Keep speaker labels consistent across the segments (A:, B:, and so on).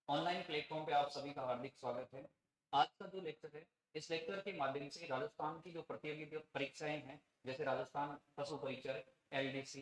A: Online platform पे आप सभी का हार्दिक स्वागत है। आज का जो लेक्चर है, इस लेक्चर के माध्यम से राजस्थान की जो प्रतियोगी परीक्षाएं हैं, जैसे राजस्थान पशु परिचय, एलडीसी,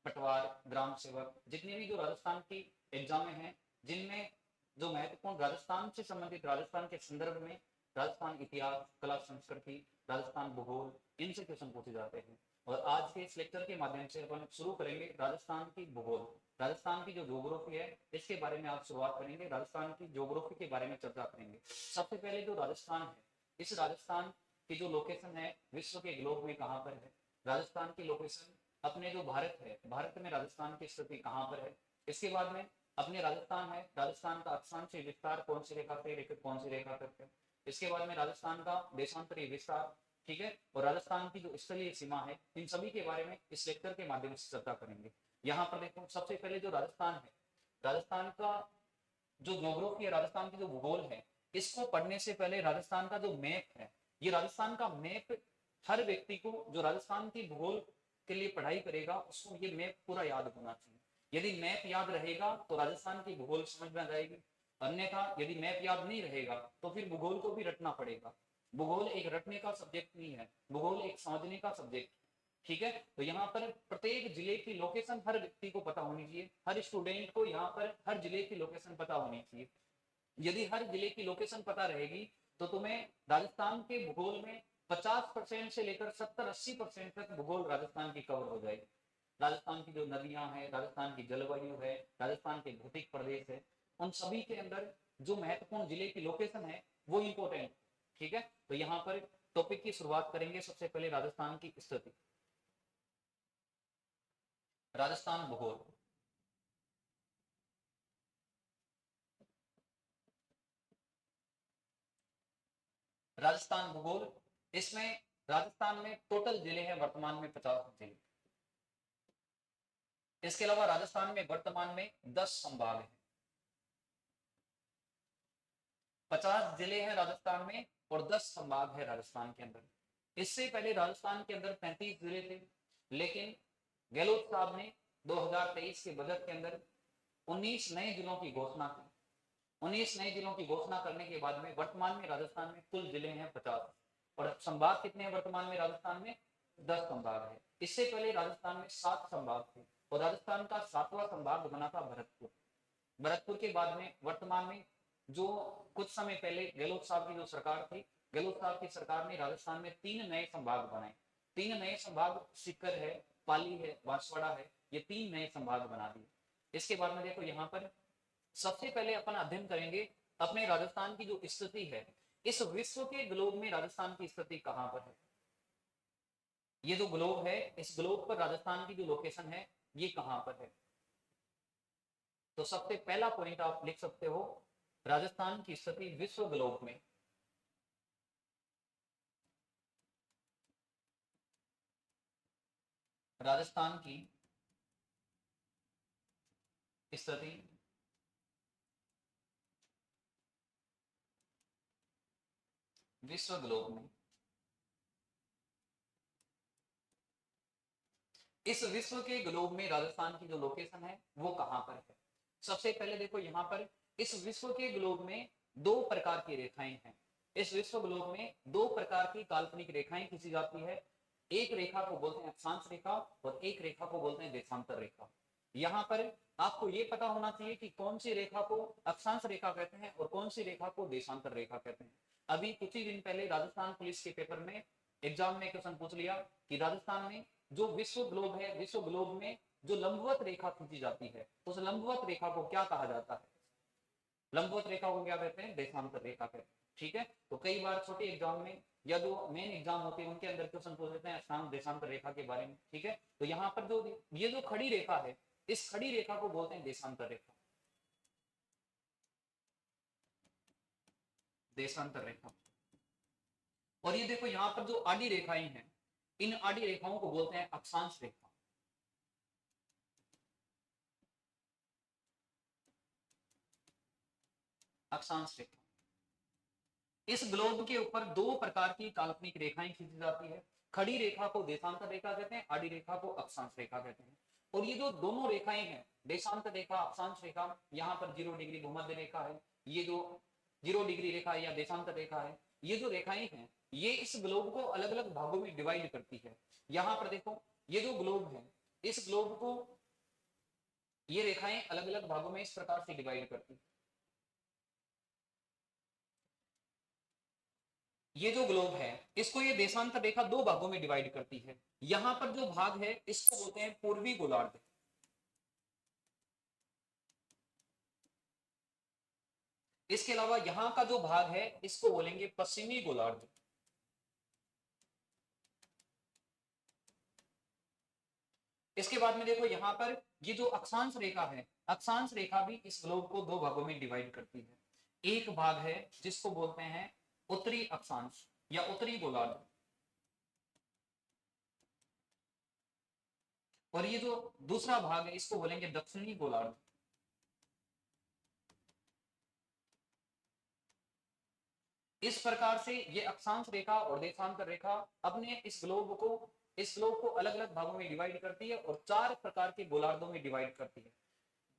A: पटवार, ग्राम सेवक, जितनी भी जो राजस्थान की एग्जामें हैं, जिनमें जो महत्वपूर्ण राजस्थान से संबंधित, राजस्थान के संदर्भ में राजस्थान इतिहास, कला, संस्कृति, राजस्थान भूगोल, इनसे क्वेश्चन पूछे जाते हैं। और आज के इस लेक्चर के माध्यम से अपन शुरू करेंगे राजस्थान की भूगोल, राजस्थान की जो ज्योग्राफी है, इसके बारे में आप शुरुआत करेंगे। राजस्थान की ज्योग्राफी के बारे में चर्चा करेंगे। सबसे पहले जो राजस्थान है, इस राजस्थान की जो लोकेशन है विश्व के ग्लोब में कहाँ पर है, राजस्थान की लोकेशन अपने जो भारत है, भारत में राजस्थान की स्थिति कहाँ पर है। इसके बाद में अपने राजस्थान है, राजस्थान का अक्षांशीय विस्तार कौन सी रेखा से लेकर कौन सी रेखा तक है। इसके बाद में राजस्थान का देशांतरीय विस्तार, ठीक है, और राजस्थान की जो स्थलीय सीमा है, इन सभी के बारे में इस लेक्चर के माध्यम से चर्चा करेंगे। यहाँ पर देखो, सबसे पहले जो राजस्थान है, राजस्थान का जो ज्योग्राफी है, राजस्थान की जो भूगोल है, इसको पढ़ने से पहले राजस्थान का जो मैप है, ये राजस्थान का मैप हर व्यक्ति को जो राजस्थान की भूगोल के लिए पढ़ाई करेगा, उसको ये मैप पूरा याद होना चाहिए। यदि मैप याद रहेगा तो राजस्थान की भूगोल समझ में आ जाएगी। अन्यथा यदि मैप याद नहीं रहेगा तो फिर भूगोल को भी रटना पड़ेगा। भूगोल एक रटने का सब्जेक्ट नहीं है, भूगोल एक समझने का सब्जेक्ट। ठीक है, तो यहाँ पर प्रत्येक जिले की लोकेशन हर व्यक्ति को पता होनी चाहिए, हर स्टूडेंट को यहाँ पर हर जिले की लोकेशन पता होनी चाहिए। यदि हर जिले की लोकेशन पता रहेगी तो तुम्हें राजस्थान के भूगोल में 50% से लेकर 70-80% तक भूगोल राजस्थान की कवर हो जाएगी। राजस्थान की जो नदियां हैं, राजस्थान की जलवायु है, राजस्थान के भौतिक प्रदेश है, उन सभी के अंदर जो महत्वपूर्ण जिले की लोकेशन है वो इंपॉर्टेंट। ठीक है, तो यहाँ पर टॉपिक की शुरुआत करेंगे। सबसे पहले राजस्थान की स्थिति, राजस्थान भूगोल। राजस्थान भूगोल, इसमें राजस्थान में टोटल जिले हैं वर्तमान में 50 जिले। इसके अलावा राजस्थान में वर्तमान में 10 संभाग हैं। 50 जिले हैं राजस्थान में और 10 संभाग है राजस्थान के अंदर। इससे पहले राजस्थान के अंदर 35 जिले थे, लेकिन गहलोत साहब ने 2023 के बजट के अंदर 19 नए जिलों की घोषणा की। 19 नए जिलों की घोषणा करने के बाद में वर्तमान में राजस्थान में कुल जिले हैं 50। और संभाग कितने हैं वर्तमान में राजस्थान में? 10 संभाग है। इससे पहले राजस्थान में 7 संभाग थे और राजस्थान का 7वां संभाग बना था भरतपुर। भरतपुर के बाद में वर्तमान में जो कुछ समय पहले गहलोत साहब की जो सरकार थी, गहलोत साहब की सरकार ने राजस्थान में 3 नए संभाग बनाए। 3 नए संभाग सीकर है, पाली है, बांसवाड़ा है, ये 3 नए संभाग बना दिए। इसके बाद में देखो, यहाँ पर सबसे पहले अपन अध्ययन करेंगे अपने राजस्थान की जो स्थिति है, इस विश्व के ग्लोब में राजस्थान की स्थिति कहां पर है। ये जो ग्लोब है, इस ग्लोब पर राजस्थान की जो लोकेशन है ये कहां पर है। तो सबसे पहला पॉइंट आप लिख सकते हो, राजस्थान की स्थिति विश्व ग्लोब में। राजस्थान की स्थिति विश्व ग्लोब में। इस विश्व के ग्लोब में राजस्थान की जो लोकेशन है वो कहां पर है। सबसे पहले देखो, यहां पर इस विश्व के ग्लोब में दो प्रकार की रेखाएं हैं। इस विश्व ग्लोब में दो प्रकार की काल्पनिक रेखाएं खींची जाती है। एक रेखा को बोलते हैं अक्षांश रेखा और एक रेखा को बोलते हैं देशांतर रेखा। यहां पर आपको यह पता होना चाहिए कि कौन सी रेखा को अक्षांश रेखा कहते हैं और कौन सी रेखा को देशांतर रेखा कहते हैं। अभी कुछ ही दिन पहले राजस्थान पुलिस के पेपर में एग्जाम में क्वेश्चन पूछ लिया कि राजस्थान में जो विश्व ग्लोब है, विश्व ग्लोब में जो लंबवत रेखा खींची जाती है, उस लंबवत रेखा को क्या कहा जाता है। लंबवत रेखा को क्या कहते हैं? देशांतर रेखा कहते हैं। ठीक है, तो कई बार छोटे एग्जाम में या जो मेन एग्जाम होते हैं उनके अंदर क्वेश्चन पूछ लेते हैं अक्षांश देशांतर रेखा के बारे में। ठीक है, तो यहाँ पर जो ये जो खड़ी रेखा है, इस खड़ी रेखा को बोलते हैं देशांतर रेखा, देशांतर रेखा। और ये देखो, यहाँ पर जो आड़ी रेखाएं हैं, इन आड़ी रेखाओं को बोलते हैं अक्षांश रेखा। अक्षांश रेखा। इस ग्लोब के ऊपर दो प्रकार की काल्पनिक रेखाएं खींची जाती है। खड़ी रेखा को देशांतर रेखा कहते हैं, आड़ी रेखा को अक्षांश रेखा कहते हैं। और ये जो दोनों रेखाएं हैं, देशांत रेखा, अक्षांश रेखा, यहाँ पर 0 डिग्री भूमध्य रेखा है, ये जो 0 डिग्री रेखा या देशांत रेखा है, ये जो रेखाएं हैं ये इस ग्लोब को अलग अलग भागों में डिवाइड करती है। यहाँ पर देखो ये जो ग्लोब है, इस ग्लोब को ये रेखाएं अलग अलग भागों में इस प्रकार से डिवाइड करती है। ये जो ग्लोब है इसको ये देशांतर रेखा दो भागों में डिवाइड करती है। यहां पर जो भाग है इसको बोलते हैं पूर्वी गोलार्ध। इसके अलावा यहां का जो भाग है इसको बोलेंगे पश्चिमी गोलार्ध। इसके बाद में देखो यहां पर ये जो अक्षांश रेखा है, अक्षांश रेखा भी इस ग्लोब को दो भागों में डिवाइड करती है। एक भाग है जिसको बोलते हैं उत्तरी अक्षांश या उत्तरी गोलार्ध, और ये जो दूसरा भाग है इसको बोलेंगे दक्षिणी गोलार्ध। इस प्रकार से ये अक्षांश रेखा और देशांतर रेखा अपने इस ग्लोब को अलग अलग भागों में डिवाइड करती है और चार प्रकार के गोलार्धों में डिवाइड करती है।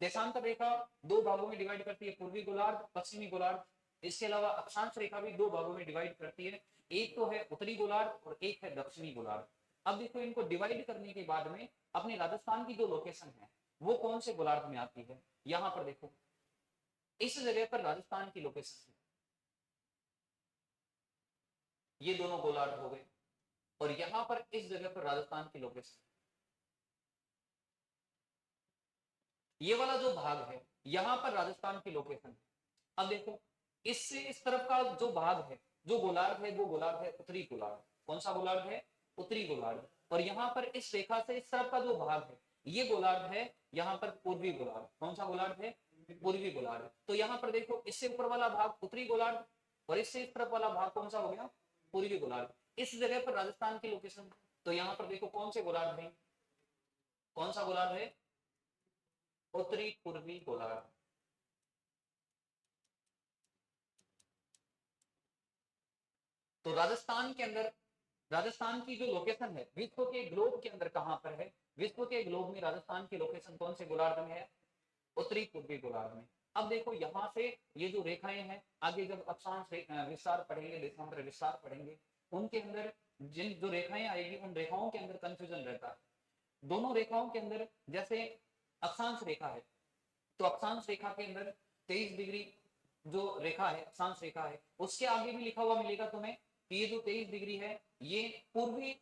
A: देशांतर रेखा दो भागों में डिवाइड करती है, पूर्वी गोलार्ध, पश्चिमी गोलार्ध। इसके अलावा अक्षांश रेखा भी दो भागों में डिवाइड करती है, एक तो है उत्तरी गोलार्ध और एक है दक्षिणी गोलार्ध। अब देखो इनको डिवाइड करने के बाद में अपने राजस्थान की जो लोकेशन है वो कौन से गोलार्ध में आती है। यहां पर देखो इस जगह पर राजस्थान की लोकेशन है, ये दोनों गोलार्ध हो गए, और यहां पर इस जगह पर राजस्थान की लोकेशन, ये वाला जो भाग है यहां पर राजस्थान की लोकेशन है। अब देखो इससे इस तरफ का जो भाग है, जो गोलार्ध है वो गोलार्ध है उत्तरी गोलार्ध। कौन सा गोलार्ध है? उत्तरी गोलार्ध। और यहां पर इस रेखा से इस तरफ का जो भाग है ये गोलार्ध है यहां पर पूर्वी गोलार्ध। कौन सा गोलार्ध है? पूर्वी गोलार्ध। तो यहां पर देखो इससे ऊपर वाला भाग उत्तरी गोलार्ध और इससे इस तरफ वाला भाग कौन सा हो गया? पूर्वी गोलार्ध। इस जगह पर राजस्थान की लोकेशन। तो यहां पर देखो कौन से गोलार्ध है, कौन सा गोलार्ध है? उत्तरी पूर्वी गोलार्ध। तो राजस्थान के अंदर, राजस्थान की जो लोकेशन है विश्व के ग्लोब के अंदर कहां पर है? विश्व के ग्लोब में राजस्थान की लोकेशन कौन से गोलार्ध में है? उत्तरी पूर्वी गोलार्ध में। अब देखो यहां से ये जो रेखाएं हैं, आगे जब अक्षांश विस्तार पढ़ेंगे, देशांतर विस्तार पढ़ेंगे, उनके अंदर जिन जो रेखाएं आएगी उन रेखाओं के अंदर कंफ्यूजन रहता है। दोनों रेखाओं के अंदर जैसे अक्षांश रेखा है तो अक्षांश रेखा के अंदर 23 डिग्री जो रेखा है, अक्षांश रेखा है, उसके आगे भी लिखा हुआ मिलेगा तुम्हें कि ये जो 23 डिग्री है ये पूर्वी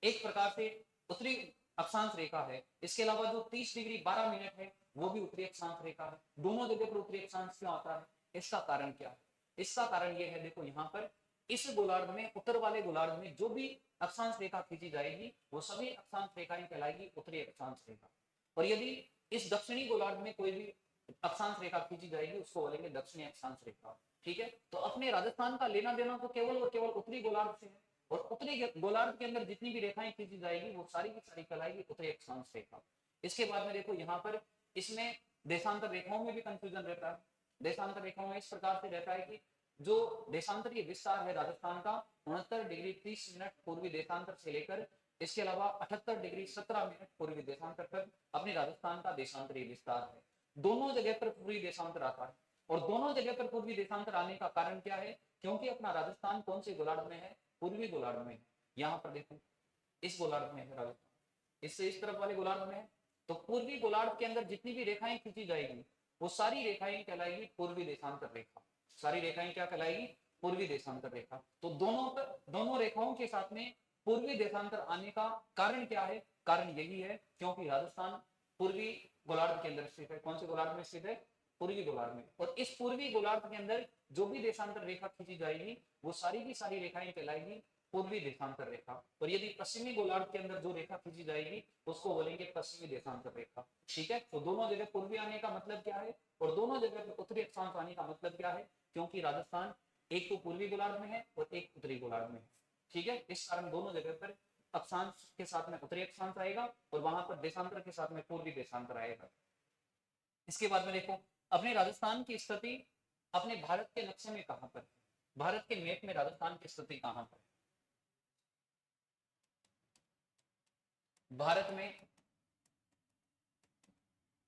A: एक प्रकार से उत्तरी अक्षांश रेखा है। इसके अलावा जो 30 डिग्री 12 मिनट है वो भी उत्तरी अक्षांश रेखा है। दोनों जगह पर उत्तरी अक्षांश क्यों आता है? इसका कारण क्या है? इसका कारण यह है, देखो यहाँ पर इस गोलार्ध में, उत्तर वाले गोलार्ध में जो भी अक्षांश रेखा खींची जाएगी वो सभी अक्षांश रेखाएं कहलाएगी उत्तरी अक्षांश रेखा। और यदि इस दक्षिणी गोलार्ध में कोई भी अक्षांश रेखा खींची जाएगी उसको बोलेंगे दक्षिणी अक्षांश रेखा। ठीक है, तो अपने राजस्थान का लेना देना तो केवल और केवल उत्तरी गोलार्ध से है, और उत्तरी गोलार्ध के अंदर जितनी भी रेखाएं खींची जाएगी वो सारी की सारी कहलाएगी उत्तरी अक्षांश रेखा। इसके बाद में देखो यहाँ पर इसमें देशांतर रेखाओं में भी कंफ्यूजन रहता है। देशांतर रेखाओं में इस प्रकार से रहता है कि जो देशांतरीय विस्तार है राजस्थान का 69 डिग्री 30 मिनट पूर्वी देशांतर से लेकर, इसके अलावा 78 डिग्री 17 मिनट पूर्वी देशांतर तक अपने राजस्थान का देशांतरीय विस्तार है। दोनों जगह पर पूर्वी देशांतर आता है, और दोनों जगह पर पूर्वी देशांतर आने का कारण क्या है? क्योंकि अपना राजस्थान कौन से गोलार्ध में है? पूर्वी गोलार्ध में है। यहाँ पर देखो इस गोलार्ध में है राजस्थान, इससे इस तरफ वाले गोलार्ध में है। तो पूर्वी गोलार्ध के अंदर जितनी भी रेखाएं खींची जाएगी वो सारी रेखाएं कहलाएगी पूर्वी देशांतर रेखा। सारी रेखाएं क्या कहलाएगी? पूर्वी देशांतर रेखा। तो दोनों रेखाओं के साथ में पूर्वी देशांतर आने का कारण क्या है? कारण यही है क्योंकि राजस्थान पूर्वी गोलार्ध के अंदर स्थित है। कौन से गोलार्ध में स्थित है? पूर्वी गोलार्ध में। और इस पूर्वी गोलार्ध के अंदर जो भी देशांतर रेखा खींची जाएगी वो सारी की सारी रेखाएं कहलाएगी पूर्वी देशांतर रेखा। और यदि पश्चिमी गोलार्ध के अंदर जो रेखा खींची जाएगी उसको बोलेंगे पश्चिमी देशांतर रेखा। ठीक है, तो दोनों जगह पूर्वी आने का मतलब क्या है और दोनों जगह उत्तरी अक्षांश आने का मतलब क्या है? क्योंकि राजस्थान एक तो पूर्वी गोलार्ध में है और एक उत्तरी गोलार्ध में है। ठीक है, इस कारण दोनों जगह पर अक्षांश के साथ में उत्तरी अक्षांश आएगा और वहां पर देशांतर के साथ में पूर्वी देशांतर आएगा। इसके बाद में देखो अपने राजस्थान की स्थिति अपने भारत के नक्शे में कहां पर है? भारत के मैप में राजस्थान की स्थिति कहां पर है? भारत में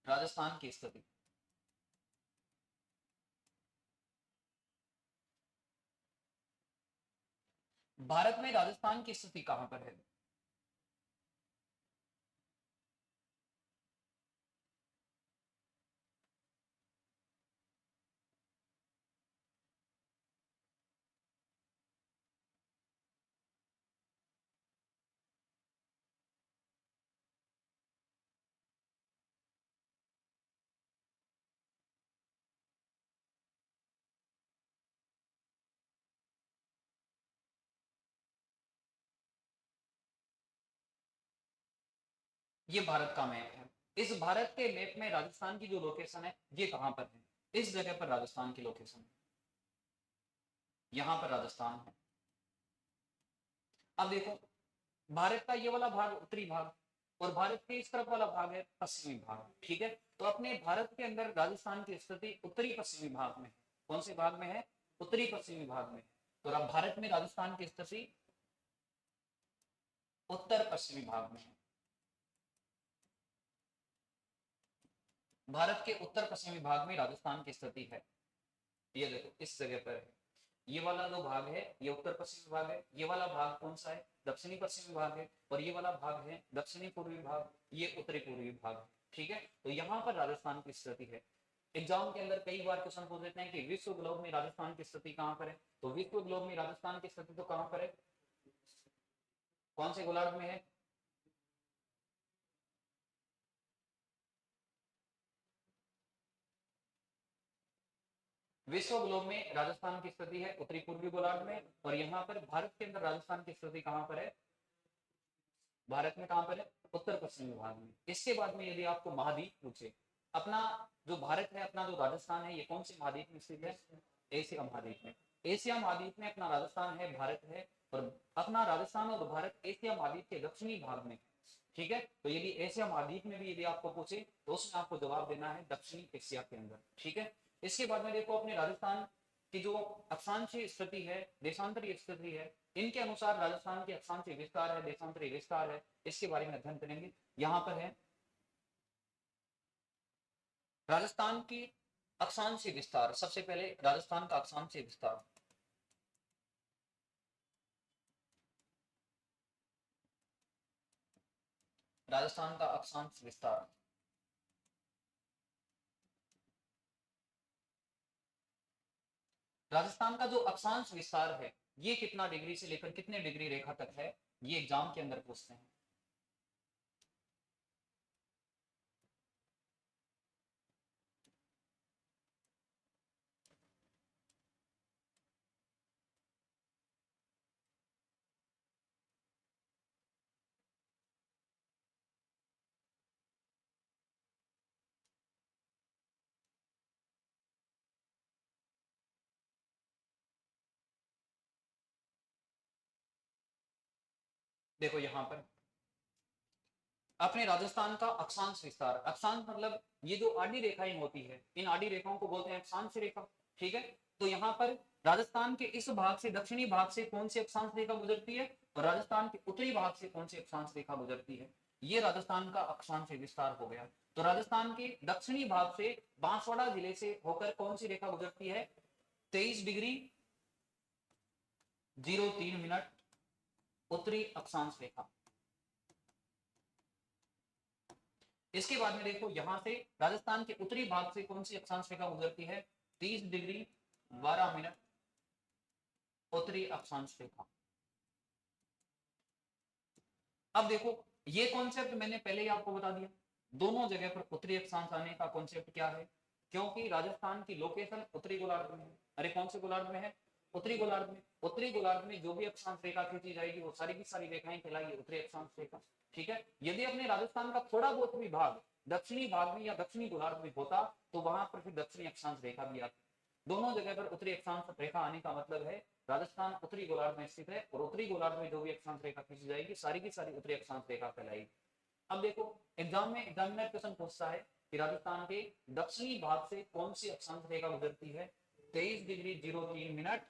A: राजस्थान की स्थिति। भारत में राजस्थान की स्थिति कहां पर है? ये भारत का मैप है। इस भारत के मैप में राजस्थान की जो लोकेशन है ये कहां पर है? इस जगह पर राजस्थान की लोकेशन है, यहां पर राजस्थान है। अब देखो, भारत का ये वाला भाग उत्तरी भाग, और भारत के इस तरफ वाला भाग है पश्चिमी भाग, ठीक है। तो अपने भारत के अंदर राजस्थान की स्थिति उत्तरी पश्चिमी भाग में है। कौन से भाग में है? उत्तरी पश्चिमी भाग में। तो अब भारत में राजस्थान की स्थिति उत्तर पश्चिमी भाग में है। भारत के उत्तर पश्चिमी भाग में राजस्थान की स्थिति है। ये देखो इस जगह पर है। ये वाला जो भाग है ये उत्तर पश्चिमी भाग है, ये वाला भाग कौन सा है? दक्षिणी पश्चिमी भाग है, और ये वाला भाग है दक्षिणी पूर्वी भाग, ये उत्तरी पूर्वी भाग, ठीक है। तो यहाँ पर राजस्थान की स्थिति है। एग्जाम के अंदर कई बार क्वेश्चन पूछ देते हैं कि विश्व ग्लोब में राजस्थान की स्थिति कहाँ पर है। तो विश्व ग्लोब में राजस्थान की स्थिति तो कहाँ पर है? कौन से गोलार्ध में है? विश्व ग्लोब में राजस्थान की स्थिति है उत्तरी पूर्वी गोलार्ध में, और यहाँ पर भारत के अंदर राजस्थान की स्थिति कहाँ पर है? भारत में कहां पर है? उत्तर पश्चिमी भाग में। इसके बाद में यदि आपको महाद्वीप पूछे, अपना जो भारत है, अपना जो राजस्थान है, ये कौन से महाद्वीप में स्थित है? एशिया महाद्वीप में। एशिया महाद्वीप में अपना राजस्थान है, भारत है, और अपना राजस्थान और भारत एशिया महाद्वीप के दक्षिणी भाग में, ठीक है। तो यदि एशिया महाद्वीप में भी यदि आपको पूछे तो उसमें आपको जवाब देना है दक्षिणी एशिया के अंदर, ठीक है। इसके बाद में देखो अपने राजस्थान की जो अक्षांशीय स्थिति है, देशांतरीय स्थिति है, इनके अनुसार राजस्थान की अक्षांशीय विस्तार है, देशांतरीय विस्तार है, इसके बारे में अध्ययन करेंगे। यहाँ पर है राजस्थान की अक्षांशीय विस्तार। सबसे पहले राजस्थान का अक्षांशीय विस्तार। राजस्थान का अक्षांश विस्तार। राजस्थान का जो अक्षांश विस्तार है ये कितना डिग्री से लेकर कितने डिग्री रेखा तक है, ये एग्जाम के अंदर पूछते हैं। देखो यहाँ पर अपने राजस्थान का अक्षांश विस्तार, अक्षांश मतलब ये जो आड़ी रेखाएं होती है, इन आड़ी रेखाओं को बोलते हैं अक्षांश रेखा, ठीक है। तो यहाँ पर राजस्थान के इस भाग से, दक्षिणी भाग से कौन सी अक्षांश रेखा गुजरती है, और राजस्थान के उत्तरी भाग से कौन सी अक्षांश रेखा गुजरती है, ये राजस्थान का अक्षांश विस्तार हो गया। तो राजस्थान के दक्षिणी भाग से बांसवाड़ा जिले से होकर कौन सी रेखा गुजरती है? 23 डिग्री 03 मिनट उत्तरी अक्षांश रेखा। इसके बाद में देखो यहां से राजस्थान के उत्तरी भाग से कौन सी अक्षांश रेखा गुजरती है? 30 डिग्री 12 मिनट उत्तरी अक्षांश रेखा। अब देखो ये कॉन्सेप्ट मैंने पहले ही आपको बता दिया, दोनों जगह पर उत्तरी अक्षांश आने का कॉन्सेप्ट क्या है, क्योंकि राजस्थान की लोकेशन उत्तरी गोलार्ध में है। अरे कौन से गोलार्ध में है? उत्तरी गोलार्ध में। उत्तरी गोलार्ध में जो भी अक्षांश रेखा खींची जाएगी वो सारी की सारी रेखाएं कहलाएगी उत्तरी अक्षांश रेखा, ठीक है। यदि अपने राजस्थान का थोड़ा बहुत भी भाग दक्षिणी भाग में या दक्षिणी गोलार्ध में होता तो वहां पर फिर दक्षिणी अक्षांश रेखा भी आती। दोनों जगह पर उत्तरी अक्षांश रेखा आने का मतलब है राजस्थान उत्तरी गोलार्ध में स्थित है, और उत्तरी गोलार्ध में जो भी अक्षांश रेखा खींची जाएगी सारी की सारी उत्तरी अक्षांश रेखा कहलाएगी। अब देखो एग्जाम में एग्जामिनर क्वेश्चन पूछता है कि राजस्थान के दक्षिणी भाग से कौन सी अक्षांश रेखा गुजरती है? 23 डिग्री 03 मिनट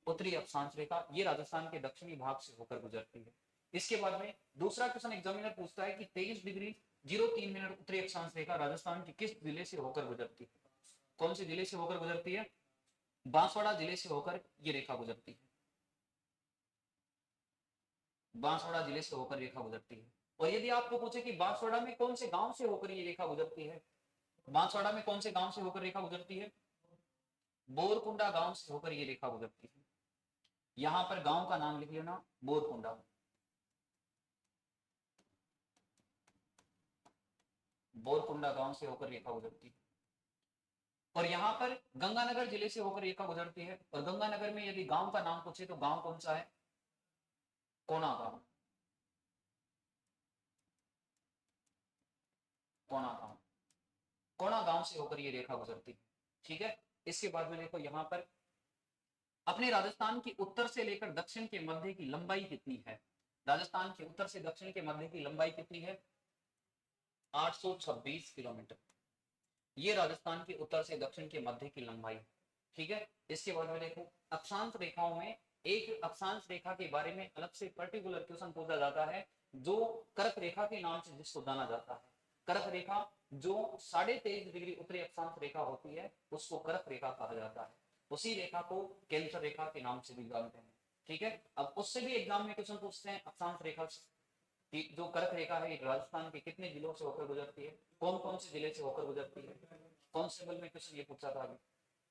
A: उत्तरी अक्षांश रेखा, ये राजस्थान के दक्षिणी भाग से होकर गुजरती है। इसके बाद में दूसरा क्वेश्चन एग्जामिनर पूछता है कि 23 डिग्री 0.03 उत्तरी अक्षांश रेखा राजस्थान के किस जिले से होकर गुजरती है? कौन से जिले से होकर गुजरती है? बांसवाड़ा जिले से होकर ये रेखा गुजरती है। बांसवाड़ा जिले से होकर रेखा गुजरती है। और यदि आपको पूछे कि बांसवाड़ा में कौन से गांव से होकर ये रेखा गुजरती है, बांसवाड़ा में कौन से गांव से होकर रेखा गुजरती है? बोरकुंडा गांव से होकर ये रेखा गुजरती है। यहां पर गांव का नाम लिख लेना, बोरकुंडा। बोरकुंडा गांव से होकर रेखा गुजरती है। और यहां पर गंगानगर जिले से होकर रेखा गुजरती है। और गंगानगर में यदि गांव का नाम पूछे तो गांव कौन सा है? कोना गांव। कोना गांव, कोना गांव से होकर ये रेखा गुजरती है। ठीक है। इसके बाद में देखो यहां पर अपने राजस्थान की उत्तर से लेकर दक्षिण के मध्य की लंबाई कितनी है? राजस्थान के उत्तर से दक्षिण के मध्य की लंबाई कितनी है? 826 किलोमीटर। ये राजस्थान के उत्तर से दक्षिण के मध्य की लंबाई है। ठीक है। इसके बाद में देखो अक्षांश रेखाओं में एक अक्षांश रेखा के बारे में अलग से पर्टिकुलर क्वेश्चन पूछा जाता है, जो कर्क रेखा के नाम से जिसको जाना जाता है। कर्क रेखा जो 23.5 डिग्री उत्तरी अक्षांश रेखा होती है उसको कर्क रेखा कहा जाता है। उसी रेखा को कैंसर रेखा के नाम से भी जानते हैं। ठीक है। अब उससे भी एग्जाम में क्वेश्चन पूछते हैं अक्षांश रेखा से कि जो कर्क रेखा है राजस्थान के कितने जिलों से होकर गुजरती है, कौन कौन से जिले से होकर गुजरती है। कांस्टेबल में क्वेश्चन ये पूछा था अभी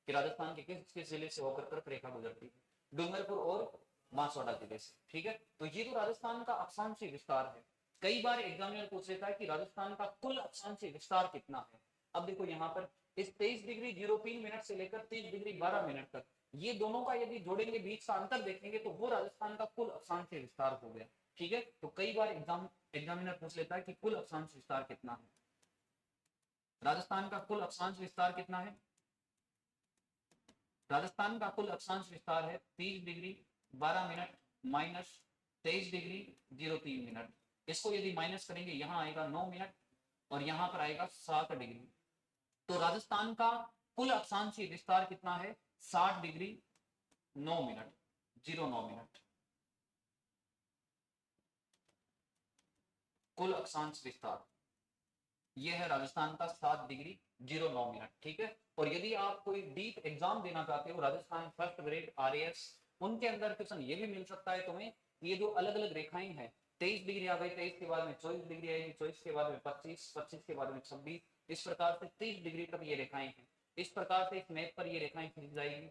A: कि राजस्थान के किस किस जिले से होकर कर्क रेखा गुजरती है? डूंगरपुर और बांसवाड़ा जिले से। ठीक है। तो ये तो राजस्थान का अक्षांशीय विस्तार है। कई बार एग्जामिनर पूछ लेता है कि राजस्थान का कुल अक्षांशीय विस्तार कितना है। अब देखो यहाँ पर इस 23 डिग्री 03 मिनट से लेकर 30 डिग्री 12 मिनट तक ये दोनों का यदि जोड़ेंगे, बीच का अंतर देखेंगे तो वो राजस्थान का कुल अक्षांशीय विस्तार हो गया। ठीक है। तो कई बार एग्जामिनर पूछ लेता है कि कुल अक्षांश विस्तार कितना है। राजस्थान का कुल अक्षांश विस्तार कितना है? राजस्थान का कुल अक्षांश विस्तार है 30 degree 12 minute minus 23 degree 03 minute. इसको यदि माइनस करेंगे यहाँ आएगा 9 मिनट और यहाँ पर आएगा 7 डिग्री। तो राजस्थान का कुल अक्षांशीय विस्तार कितना है? 60 डिग्री 9 मिनट 09 मिनट। कुल अक्षांश विस्तार यह है राजस्थान का 7 डिग्री 09 मिनट। ठीक है। और यदि आप कोई डीप एग्जाम देना चाहते हो राजस्थान फर्स्ट ग्रेड आरएएस, उनके अंदर क्वेश्चन ये भी मिल सकता है तुम्हें, ये जो अलग अलग रेखाएं हैं 23 डिग्री आ गई, 23 के बाद में 24 डिग्री आएगी, 24 के बाद में 25, 25 के बाद में 26, इस प्रकार से 30 डिग्री तक ये रेखाएं हैं। इस प्रकार से इस मैप पर ये रेखाएं खींच जाएगी।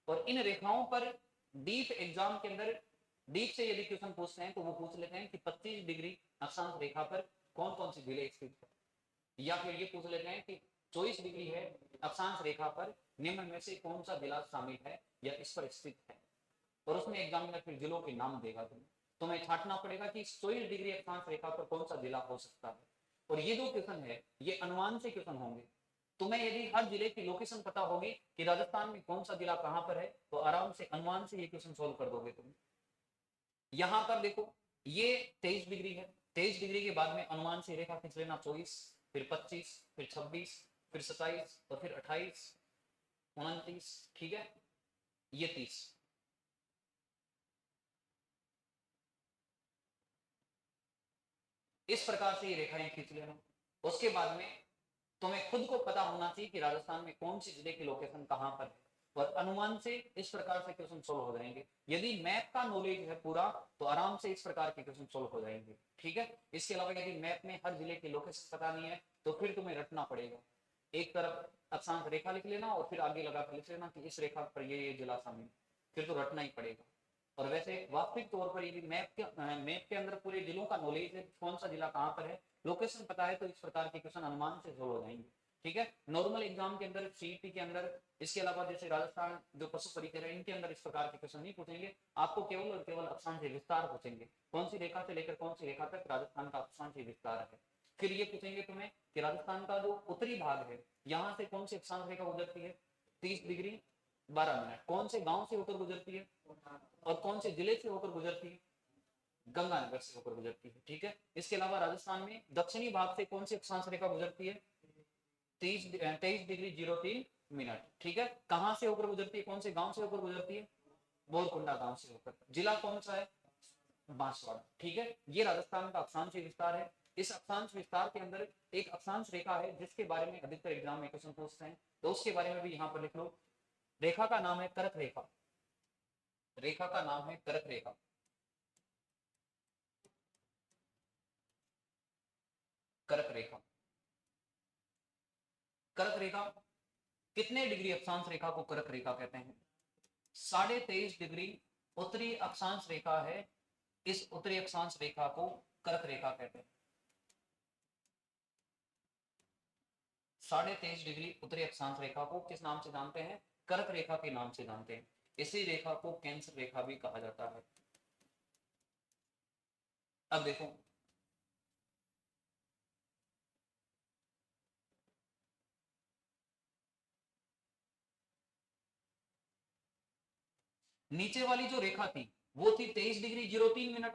A: और इन रेखाओं पर डीप एग्जाम के अंदर डीप से यदि क्वेश्चन पूछते हैं तो वो पूछ लेते हैं कि 25 डिग्री अक्षांश रेखा पर कौन कौन सी जिले स्थित है। या फिर ये पूछ लेते हैं कि 24 डिग्री है अक्षांश रेखा पर निम्न में से कौन सा जिला शामिल है या इस पर स्थित है। और उसमें एग्जामिनर फिर जिलों के नाम देगा तुम्हें छांटना पड़ेगा कि 24 डिग्री अक्षांश रेखा पर कौन सा जिला हो सकता है। और ये जो क्वेश्चन है ये अनुमान से क्वेश्चन होंगे। तुम्हें यदि हर जिले की लोकेशन पता होगी कि राजस्थान में कौन सा जिला कहां पर है तो आराम से अनुमान से ये क्वेश्चन सोल्व कर दोगे तुम। यहां पर देखो ये 23 डिग्री है, 23 डिग्री के बाद में अनुमान से रेखा खींच लेना 24, फिर 25, फिर 26, फिर 27 और फिर 28, 29। ठीक है। ये 30। इस प्रकार से ये रेखाएं खींच लेना। उसके बाद में तुम्हें खुद को पता होना चाहिए कि राजस्थान में कौन सी जिले की लोकेशन कहां पर है और अनुमान से इस प्रकार से क्वेश्चन सोल्व हो जाएंगे। यदि मैप का नॉलेज है पूरा तो आराम से इस प्रकार के क्वेश्चन सोल्व हो जाएंगे। ठीक है। इसके अलावा यदि मैप में हर जिले की लोकेशन पता नहीं है तो फिर तुम्हें रटना पड़ेगा। एक तरफ अक्षांश रेखा लिख लेना और फिर आगे लगाकर लिख लेना कि इस रेखा पर ये जिला शामिल, फिर तो रटना ही पड़ेगा। और वैसे वास्तविक तौर पर यदि मैप के अंदर पूरे जिलों का नॉलेज है, कौन सा जिला कहां पर है, लोकेशन पता है, तो इस प्रकार के क्वेश्चन अनुमान से सोल्व हो जाएंगे। ठीक है। नॉर्मल एग्जाम के अंदर सीईटी के अंदर इसके अलावा जैसे राजस्थान जो पशु परीक्षा है इनके अंदर इस प्रकार के क्वेश्चन नहीं पूछेंगे। आपको केवल और केवल अक्षांश विस्तार पूछेंगे, कौन सी रेखा से लेकर कौन सी रेखा तक राजस्थान का अक्षांश विस्तार है। फिर ये पूछेंगे तुम्हें कि राजस्थान का जो उत्तरी भाग है यहाँ से कौन सी अक्षांश रेखा गुजरती है 30 डिग्री 12 मिनट, कौन से गांव से होकर गुजरती है और कौन से जिले से होकर गुजरती है, गंगानगर से होकर गुजरती है। ठीक है। इसके अलावा राजस्थान में दक्षिणी भाग से कौन सी अक्षांश रेखा गुजरती है 23 डिग्री 03 मिनट। ठीक है। कहां से होकर गुजरती है, कौन से गांव से होकर गुजरती है, बोरकुंडा गांव से होकर। जिला कौन सा है, बांसवाड़ा। ठीक है, ये राजस्थान का अक्षांश विस्तार है। इस अक्षांश विस्तार के अंदर एक अक्षांश रेखा है जिसके बारे में अधिकतर एग्जाम में क्वेश्चन पूछते हैं, तो उसके बारे में भी यहाँ पर लिख लो। रेखा का नाम है करक रेखा। रेखा का नाम है करक रेखा। करक रेखा। करक रेखा कितने डिग्री अक्षांश रेखा को करक रेखा कहते हैं? 23.5 डिग्री उत्तरी अक्षांश रेखा है। इस उत्तरी अक्षांश रेखा को करक रेखा कहते हैं। 23.5 डिग्री उत्तरी अक्षांश रेखा को किस नाम से जानते हैं? करक रेखा के नाम से जानते हैं। इसी रेखा को कैंसर रेखा भी कहा जाता है। अब देखो, नीचे वाली जो रेखा थी वो थी 23 डिग्री 03 मिनट।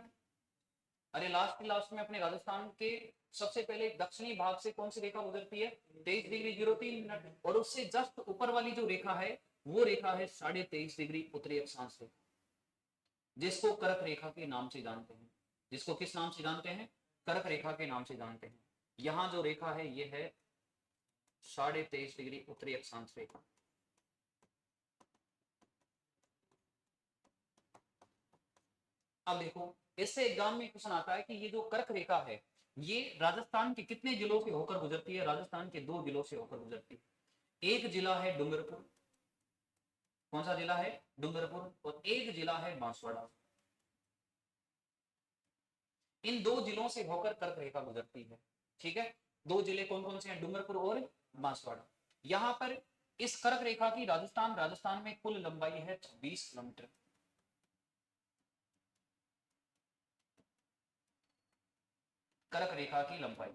A: अरे लास्ट में अपने राजस्थान के सबसे पहले दक्षिणी भाग से कौन सी रेखा गुजरती है? 23 डिग्री 03 मिनट। और उससे जस्ट ऊपर वाली जो रेखा है वो रेखा है 23.5 डिग्री उत्तरी अक्षांश रेखा, जिसको करक रेखा के नाम से जानते हैं। जिसको किस नाम से जानते हैं? करक रेखा के नाम से जानते हैं। यहां जो रेखा है ये है 23.5 डिग्री उत्तरी अक्षांश रेखा। अब देखो, इससे एग्जाम में क्वेश्चन आता है कि ये जो कर्क रेखा है ये राजस्थान के कितने जिलों से होकर गुजरती है? राजस्थान के 2 जिलों से होकर गुजरती है। एक जिला है डूंगरपुर। कौन सा जिला है? डूंगरपुर। और एक जिला है बांसवाड़ा। इन 2 जिलों से होकर कर्क रेखा गुजरती है। ठीक है, 2 जिले कौन कौन से हैं? डूंगरपुर और बांसवाड़ा। यहां पर इस कर्क रेखा की राजस्थान में कुल लंबाई है 26 किलोमीटर। कर्क रेखा की लंबाई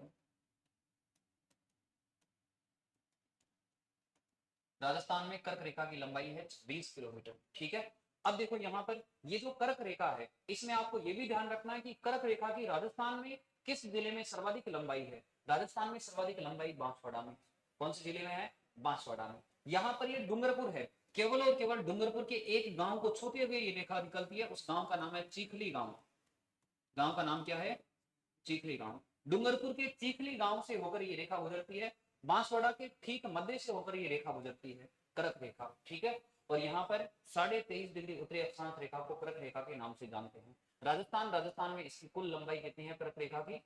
A: राजस्थान में कर्क रेखा की लंबाई है 20 किलोमीटर। ठीक है, अब देखो यहाँ पर ये जो कर्क रेखा है इसमें आपको ये भी ध्यान रखना है कि कर्क रेखा की राजस्थान में किस जिले में सर्वाधिक लंबाई है? राजस्थान में सर्वाधिक लंबाई बांसवाड़ा में। कौन से जिले में है? बांसवाड़ा में। यहाँ पर ये डूंगरपुर है। केवल और केवल डूंगरपुर के एक गांव को छूते हुए ये रेखा निकलती है। उस गांव का नाम है चीखली गांव। गांव का नाम क्या है? चीखली गांव। डूंगरपुर के चीखली गांव से होकर ये रेखा गुजरती है। बांसवाड़ा के ठीक मध्य से होकर ये रेखा गुजरती है, करक रेखा। ठीक है, और यहाँ पर 23.5 डिग्री उत्तरी अक्षांश रेखा को करक रेखा के नाम से जानते हैं। राजस्थान में इसकी कुल लंबाई कितनी है करक रेखा की?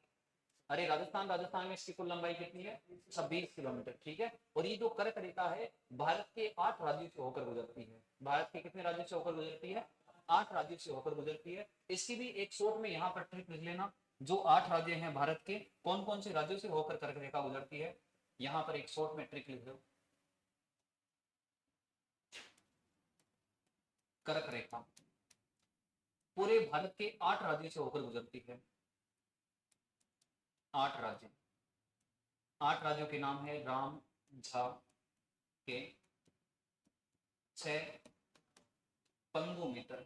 A: अरे राजस्थान में इसकी कुल लंबाई कितनी है? 26 किलोमीटर। ठीक है, और ये जो करक रेखा है भारत के 8 राज्यों से होकर गुजरती है। भारत के कितने राज्यों से होकर गुजरती है? 8 राज्यों से होकर गुजरती है। इसकी भी एक शॉर्ट में यहाँ पर ट्रिक लिख लेना। जो 8 राज्य हैं भारत के, कौन कौन से राज्यों से होकर कर्क रेखा गुजरती है? यहां पर एक शॉर्ट में ट्रिक लिख दो। कर्क रेखा पूरे भारत के 8 राज्यों से होकर गुजरती है। 8 राज्य। 8 राज्यों के नाम है राम झा के 6 पंगु मित्र।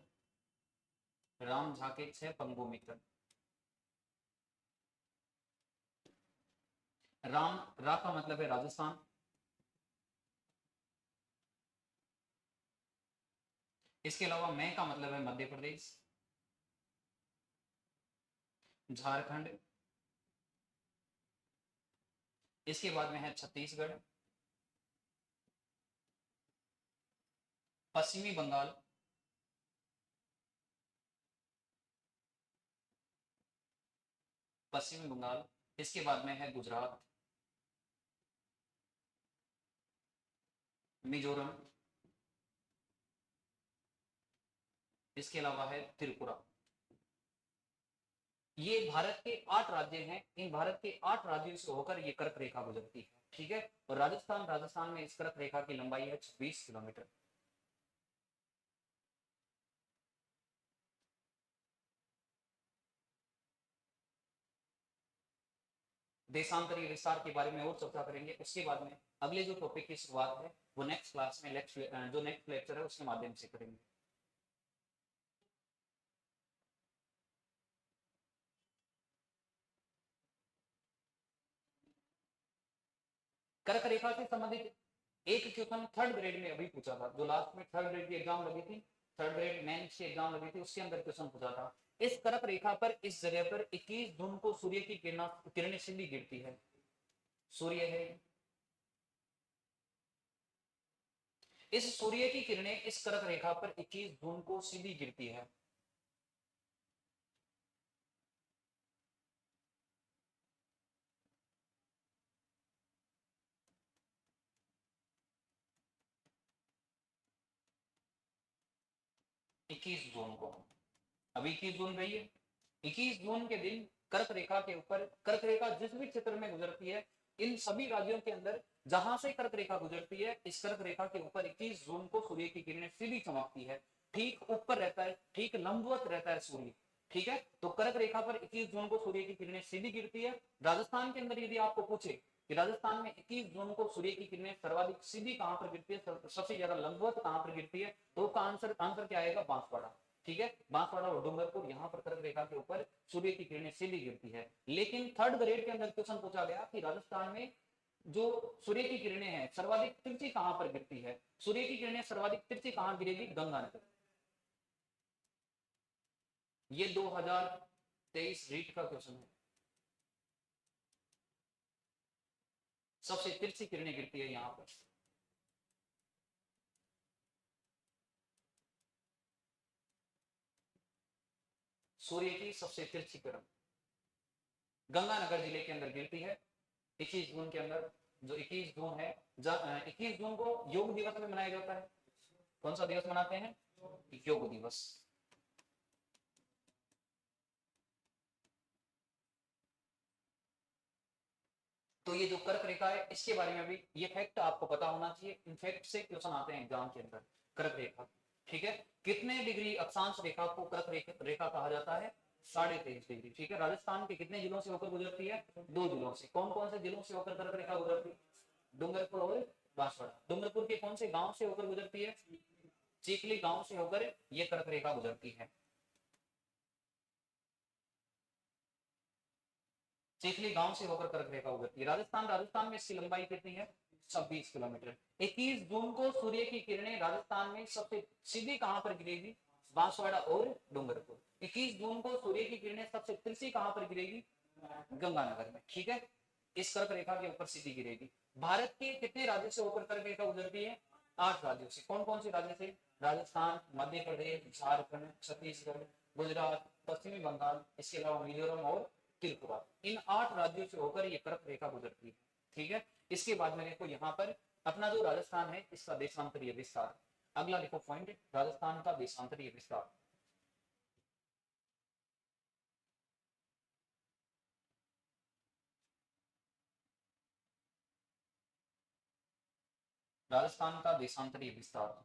A: राम झा के 6 पंगु मित्र। रा का मतलब है राजस्थान। इसके अलावा मैं का मतलब है मध्य प्रदेश, झारखंड। इसके बाद में है छत्तीसगढ़, पश्चिमी बंगाल, पश्चिमी बंगाल। इसके बाद में है गुजरात, मिजोरम। इसके अलावा है त्रिपुरा। ये भारत के 8 राज्य हैं। इन भारत के 8 राज्यों से होकर ये कर्क रेखा गुजरती है। ठीक है, और राजस्थान में इस कर्क रेखा की लंबाई है 26 किलोमीटर। देशांतरीय विस्तार के बारे में और चर्चा करेंगे। उसके बाद में अगले जो टॉपिक की शुरुआत है वो नेक्स्ट क्लास में जो नेक्स्ट लेक्चर है उसके माध्यम से करेंगे। कर्क रेखा से संबंधित एक क्वेश्चन 3rd ग्रेड में अभी पूछा था, जो लास्ट में 3rd ग्रेड की एग्जाम लगी थी, 3rd ग्रेड मेंस की एग्जाम लगी थी, उसके अंदर क्वेश्चन पूछा था इस कर्क रेखा पर इस जगह पर 21 जून को सूर्य की किरणें सीधी गिरती है। सूर्य है, इस सूर्य की किरणें इस कर्क रेखा पर 21 जून को सीधी गिरती है। इक्कीस जून को, अभी 21 जून गई है, 21 जून के दिन कर्क रेखा के ऊपर, कर्क रेखा जिस भी क्षेत्र में गुजरती है, इन सभी राज्यों के अंदर जहां से कर्क रेखा गुजरती है, इस कर्क रेखा के ऊपर 21 जून को सूर्य की किरणें सीधी चमकती है। ठीक ऊपर रहता है, ठीक लंबवत रहता है सूर्य। ठीक है, तो कर्क रेखा पर 21 जून को सूर्य की किरणें सीधी गिरती है। राजस्थान के अंदर यदि आपको पूछे कि राजस्थान में 21 जून को सूर्य की किरणें सर्वाधिक सीधी कहां पर गिरती है, सबसे ज्यादा लंबवत कहां पर गिरती है, तो उसका आंसर क्या आएगा, बांसवाड़ा। ठीक है, बांसवाड़ा और डूंगरपुर, यहाँ पर कर्क रेखा के ऊपर सूर्य की किरणें सीधी गिरती है। लेकिन थर्ड ग्रेड के अंदर क्वेश्चन पूछा गया कि राजस्थान में जो सूर्य की किरणें हैं सर्वाधिक तिरछी कहां पर गिरती है, सूर्य की किरणें सर्वाधिक तिरछी कहां गिरेगी, गंगानगर। ये 2023 रीट का क्वेश्चन है। सबसे तिरछी किरणें गिरती है यहां पर। सूर्य की सबसे तिरछी किरण गंगानगर जिले के अंदर गिरती है 21 जून के अंदर। जो 21 जून है, 21 जून को योग दिवस में मनाया जाता है। कौन सा दिवस मनाते हैं, योग दिवस। तो ये जो कर्क रेखा है, इसके बारे में भी ये फैक्ट आपको पता होना चाहिए। इन फैक्ट से क्वेश्चन आते हैं एग्जाम के अंदर। कर्क रेखा, ठीक है, कितने डिग्री अक्षांश रेखा को कर्क रेखा कहा जाता है, 23.5 डिग्री। ठीक है, राजस्थान के कितने जिलों से होकर गुजरती है, 2 जिलों से। कौन कौन से जिलों से होकर कर्क रेखा गुजरती है, डूंगरपुर और बांसवाड़ा। डूंगरपुर के कौन से गांव से होकर गुजरती है, चीखली गांव से होकर ये कर्क रेखा गुजरती है। चिखली गांव से होकर कर्क रेखा गुजरती है। राजस्थान में इसकी लंबाई कितनी है, 26 किलोमीटर। 21 जून को सूर्य की किरणें राजस्थान में सबसे सीधी कहां पर गिरेगी, बांसवाड़ा और डूंगरपुर। 21 जून को सूर्य की किरणें सबसे तिरछी कहां पर गिरेगी, गंगानगर में। ठीक है, इस कर्क रेखा के ऊपर सीधी गिरेगी। भारत के कितने राज्यों से होकर कर्क रेखा गुजरती है, 8 राज्यों से। कौन कौन से राज्य से, राजस्थान, मध्य प्रदेश, झारखंड, छत्तीसगढ़, गुजरात, पश्चिमी बंगाल, इसके अलावा मिजोरम और त्रिपुरा। इन 8 राज्यों से होकर ये कर्क रेखा गुजरती है। ठीक है, इसके बाद में देखो यहाँ पर अपना जो राजस्थान है, इसका देशांतरीय विस्तार। अगला देखो पॉइंट, राजस्थान का देशांतरीय विस्तार। राजस्थान का देशांतरीय विस्तार।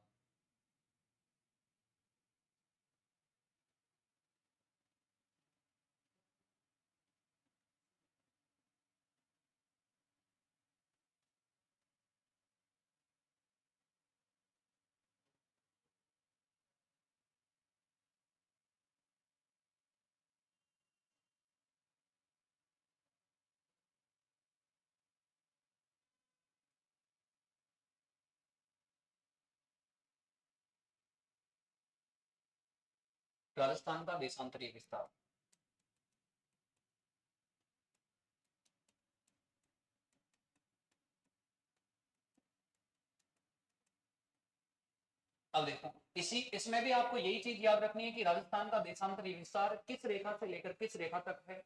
A: राजस्थान का देशांतरीय विस्तार। अब देखो, इसी इसमें भी आपको यही चीज याद रखनी है कि राजस्थान का देशांतरीय विस्तार किस रेखा से लेकर किस रेखा तक है।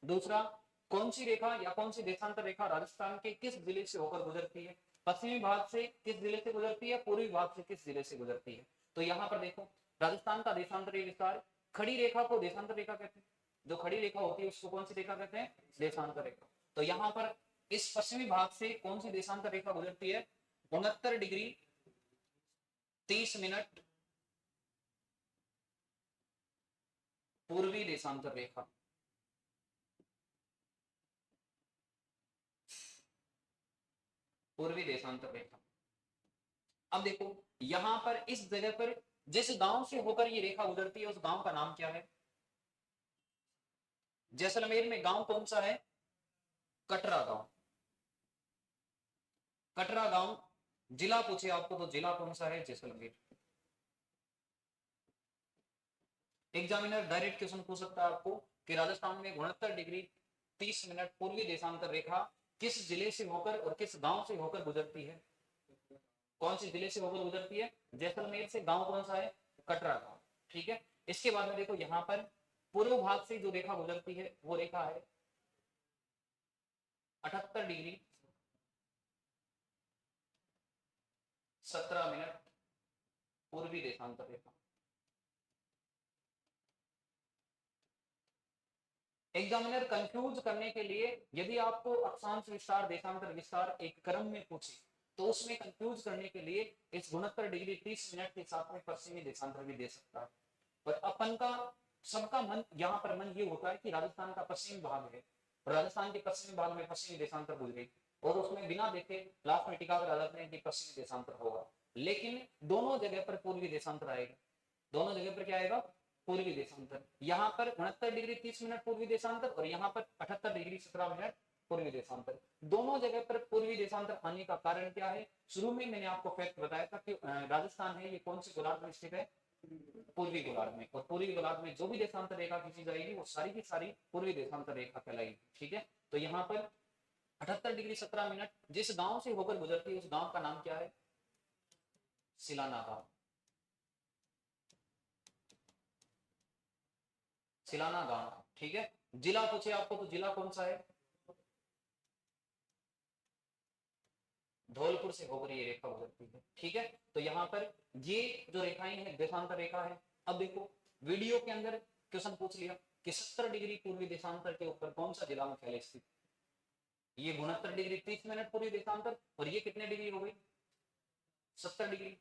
A: दूसरा, कौन सी रेखा या कौन सी देशांतर रेखा राजस्थान के किस जिले से होकर गुजरती है, पश्चिमी भाग से किस जिले से गुजरती है, पूर्वी भाग से किस जिले से गुजरती है। तो यहाँ पर देखो, राजस्थान का देशांतरीय विस्तार, खड़ी रेखा को देशांतर रेखा कहते हैं। जो खड़ी रेखा होती है उसको कौन सी रेखा कहते हैं, देशांतर रेखा। तो यहाँ पर इस पश्चिमी भाग से कौन सी देशांतर रेखा गुजरती है, 69 डिग्री 30 मिनट पूर्वी देशांतर रेखा। पूर्वी देशांतर रेखा। अब देखो, यहां पर इस जगह पर जिस गांव से होकर ये रेखा गुजरती है, उस गांव का नाम क्या है। जैसलमेर में गांव कौन सा है, कटरा गांव। कटरा गांव। जिला पूछे आपको तो जिला कौन सा है, जैसलमेर। एग्जामिनर डायरेक्ट क्वेश्चन पूछ सकता है आपको कि राजस्थान में 69 डिग्री 30 मिनट पूर्वी देशांतर रेखा किस जिले से होकर और किस गांव से होकर गुजरती है? कौन सी जिले से होकर गुजरती है? जैसलमेर से। गांव कौन सा है? कटरा गांव। ठीक है। इसके बाद में देखो यहाँ पर पूर्व भाग से जो रेखा गुजरती है वो रेखा है 78 डिग्री 17 मिनट पूर्वी देशांतर रेखा। एग्जामिनर कंफ्यूज करने के लिए यदि आपको अक्षांश विस्तार देशांतर विस्तार एक क्रम में पूछे तो उसमें कंफ्यूज करने के लिए इस 69 डिग्री 30 मिनट के साथ में पश्चिमी देशांतर भी दे सकता है। पर अपन का सबका मन यहाँ पर मन ये होता है कि राजस्थान का पश्चिमी भाग है और राजस्थान के पश्चिमी भाग में पश्चिमी देशांतर गुजरे और उसमें बिना देखे लास्ट में टीका कर लगते हैं कि पश्चिमी देशांतर होगा, लेकिन दोनों जगह पर पूर्वी देशांतर आएगा। दोनों जगह पर क्या आएगा? पूर्वी देशांतर। यहाँ पर 69 डिग्री 30 मिनट पूर्वी देशांतर और यहाँ पर 78 डिग्री 17 मिनट पूर्वी देशांतर। दोनों जगह पर पूर्वी देशांतर आने का कारण क्या है? शुरू में मैंने आपको फैक्ट बताया था कि राजस्थान है ये कौन सी गोलार्ध में स्थित है? पूर्वी गोलार्ध में। और पूर्वी गोलार्ध में जो भी देशांतर रेखा खींची जाएगी वो सारी की सारी पूर्वी देशांतर रेखा कहलाएगी। ठीक है। तो यहाँ पर 78 डिग्री 17 मिनट जिस गांव से होकर गुजरती है उस गांव का नाम क्या है? सिलाना गांव। सिलाना गांव। ठीक है। जिला पूछे आपको तो जिला कौन सा है? धौलपुर से होकर ये रेखा गुजरती है। ठीक है। तो यहाँ पर ये जो रेखाएं हैं देशांतर रेखा है। अब देखो वीडियो के अंदर क्वेश्चन पूछ लिया कि 70 डिग्री पूर्वी देशांतर के ऊपर कौन सा जिला मुख्यालय स्थित? ये 69 डिग्री 30 मिनट पूर्वी देशांतर और ये कितने डिग्री हो गई? 70 डिग्री।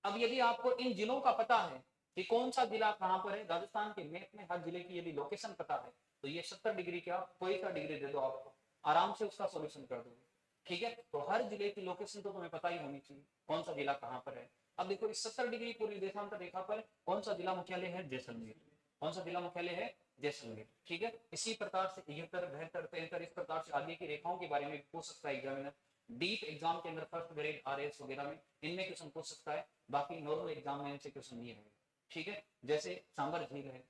A: अब यदि आपको इन जिलों का पता है कि कौन सा जिला कहां पर है, राजस्थान के मैप में हर जिले की यदि लोकेशन पता है तो ये 70 डिग्री क्या कोई सा डिग्री दे दो आपको आराम से उसका सोल्यूशन कर दोगे। ठीक है। तो हर जिले की लोकेशन तो तुम्हें पता ही होनी चाहिए कौन सा जिला कहां पर है। अब देखो इस 70 डिग्री पूर्वी देशांतर रेखा पर कौन सा जिला मुख्यालय है? जैसलमेर। कौन सा जिला मुख्यालय है? जैसलमेर। ठीक है। इसी प्रकार से 71 72 73 इस प्रकार से आगे की रेखाओं के बारे में पूछ सकता है एग्जामिनर। डीप एग्जाम के अंदर फर्स्ट ग्रेड आरएस वगैरह में इनमें क्वेश्चन पूछ सकता है, बाकी नॉर्मल एग्जाम में इनसे क्वेश्चन नहीं है। ठीक है। जैसे सांबर झील है